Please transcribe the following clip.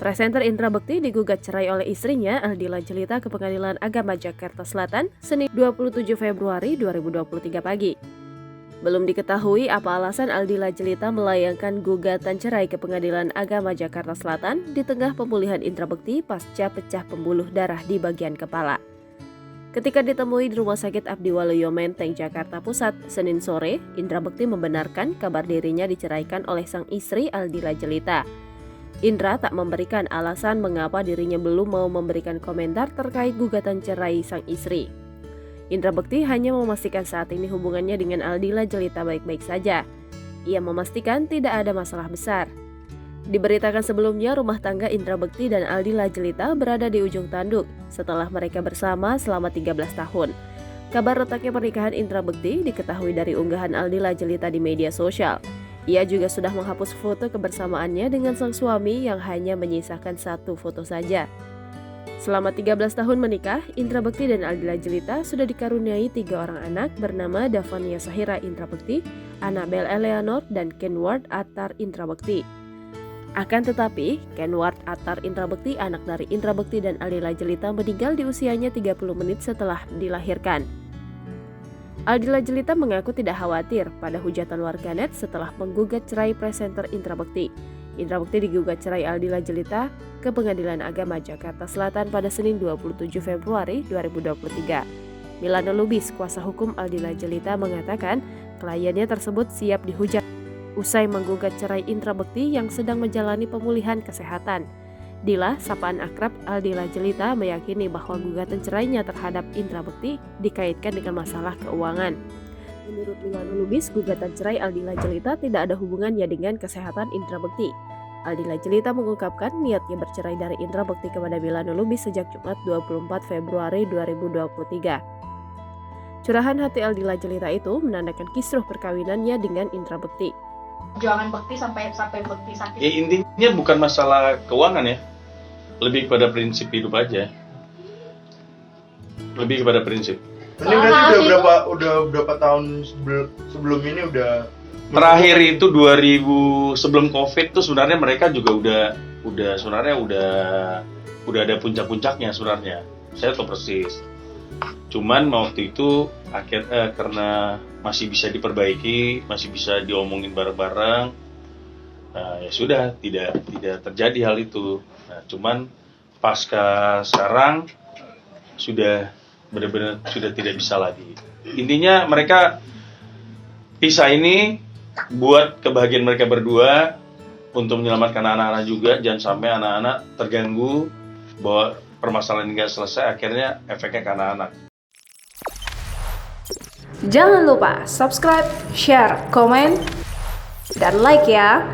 Presenter Indra Bekti digugat cerai oleh istrinya Aldila Jelita ke Pengadilan Agama Jakarta Selatan Senin 27 Februari 2023 pagi. Belum diketahui apa alasan Aldila Jelita melayangkan gugatan cerai ke Pengadilan Agama Jakarta Selatan di tengah pemulihan Indra Bekti pasca pecah pembuluh darah di bagian kepala. Ketika ditemui di Rumah Sakit Abdiwaluyo Menteng, Jakarta Pusat, Senin sore, Indra Bekti membenarkan kabar dirinya diceraikan oleh sang istri Aldila Jelita. Indra tak memberikan alasan mengapa dirinya belum mau memberikan komentar terkait gugatan cerai sang istri. Indra Bekti hanya memastikan saat ini hubungannya dengan Aldila Jelita baik-baik saja. Ia memastikan tidak ada masalah besar. Diberitakan sebelumnya rumah tangga Indra Bekti dan Aldila Jelita berada di ujung tanduk setelah mereka bersama selama 13 tahun. Kabar retaknya pernikahan Indra Bekti diketahui dari unggahan Aldila Jelita di media sosial. Ia juga sudah menghapus foto kebersamaannya dengan sang suami yang hanya menyisakan satu foto saja. Selama 13 tahun menikah, Indra Bekti dan Aldila Jelita sudah dikaruniai 3 orang anak bernama Davania Sahira Indra Bekti, Annabel Eleanor, dan Kenward Attar Indra Bekti. Akan tetapi, Kenward Attar Indra Bekti, anak dari Indra Bekti dan Aldila Jelita, meninggal di usianya 30 menit setelah dilahirkan. Aldila Jelita mengaku tidak khawatir pada hujatan warganet setelah menggugat cerai presenter Indra Bekti. Indra Bekti digugat cerai Aldila Jelita ke Pengadilan Agama Jakarta Selatan pada Senin 27 Februari 2023. Milano Lubis, kuasa hukum Aldila Jelita, mengatakan kliennya tersebut siap dihujat usai menggugat cerai Indra Bekti yang sedang menjalani pemulihan kesehatan. Dila, sapaan akrab Aldila Jelita, meyakini bahwa gugatan cerainya terhadap Indra Bekti dikaitkan dengan masalah keuangan. Menurut Milano Lubis, gugatan cerai Aldila Jelita tidak ada hubungannya dengan kesehatan Indra Bekti. Aldila Jelita mengungkapkan niatnya bercerai dari Indra Bekti kepada Milano Lubis sejak Jumat 24 Februari 2023. Curahan hati Aldila Jelita itu menandakan kisruh perkawinannya dengan Indra Bekti. Jangan Bekti sampai Bekti sakit. Ya, intinya bukan masalah keuangan ya, lebih kepada prinsip hidup aja. Lebih kepada prinsip. Ini berarti udah berapa tahun sebelum ini udah terakhir itu 2000 sebelum Covid tuh sebenarnya mereka juga udah ada puncak-puncaknya sebenarnya. Saya tahu persis. Cuman waktu itu karena masih bisa diperbaiki, masih bisa diomongin bareng-bareng, ya sudah tidak terjadi hal itu. Nah, cuman pasca sekarang sudah benar-benar sudah tidak bisa lagi. Intinya mereka pisah ini buat kebahagiaan mereka berdua, untuk menyelamatkan anak-anak juga, jangan sampai anak-anak terganggu bahwa permasalahan ini nggak selesai, akhirnya efeknya ke anak-anak. Jangan lupa subscribe, share, komen, dan like ya!